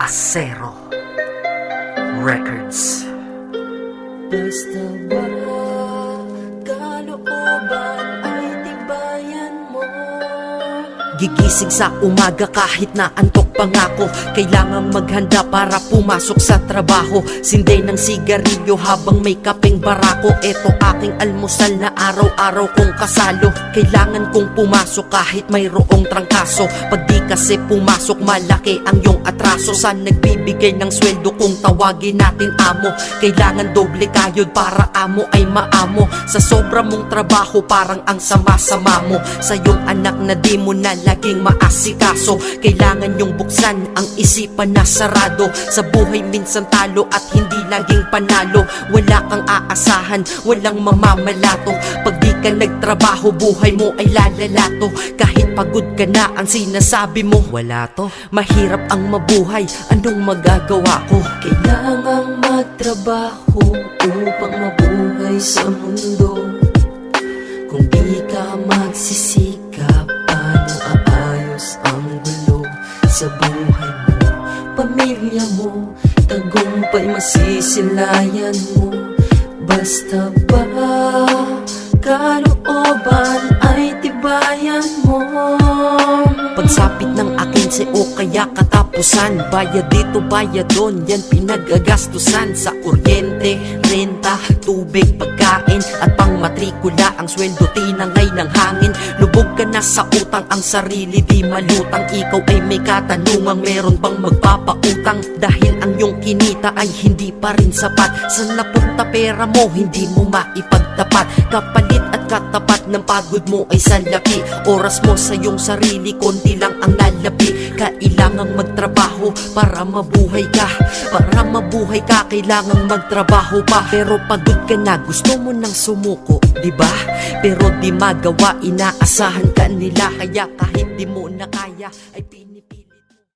Acero Records. Basta ba kalooban ay tibayan mo? Gigising sa umaga kahit na antok pa nga ako. Kailangang maghanda para pumasok sa trabaho. Sinday ng sigarilyo habang may kapeng barako. Eto aking almusal na araw-araw kong kasalo. Kailangan kong pumasok kahit mayroong trangkaso. Pag di kasi pumasok malaki ang iyong atraso. Saan nagbibigay ng sweldo kung tawagin natin amo? Kailangan doble kayod para amo ay maamo. Sa sobra mong trabaho parang ang sama-sama mo. Sa iyong anak na di mo na laging maasikaso. Kailangan yung buksan ang isipan na sarado. Sa buhay minsan talo at hindi laging panalo. Wala kang aasahan, walang mamamalato. Pag di ka nagtrabaho, buhay mo ay lalalato. Kahit pagod ka na, ang sinasabi mo wala to. Mahirap ang mabuhay, anong magagawa ko? Kailangang magtrabaho upang mabuhay sa mundo. Kung di ka magsisikap, paano aayos ang gulo sa buhay mo? Pamilya mo, tagumpay masisilayan mo. Basta ba kalooban ay tibayan mo? Pagsapit ng akin si o kaya katapusan. Bayad dito, bayad doon, yan pinagagastusan. Sa kuryente, renta, tubig, pagkain at pang matrikula. Ang sweldo tinangay ng hangin. Lubog ka na sa utang, ang sarili di malutang. Ikaw ay may katanungang meron bang magpapautang? Dahil ang iyong kinita ay hindi pa rin sapat. Saan napunta pera mo, hindi mo maipagtapat. Kapalit at katapat ng pagod mo ay salapi. Oras mo sa iyong sarili, konti lang ang nalapi. Kailangang magtrabaho para mabuhay ka. Para mabuhay ka, kailangang magtrabaho pa. Pero pagod ka na, gusto mo nang sumuko, diba? Pero di magawa, inaasahan ka nila. Kaya kahit di mo na kaya, ay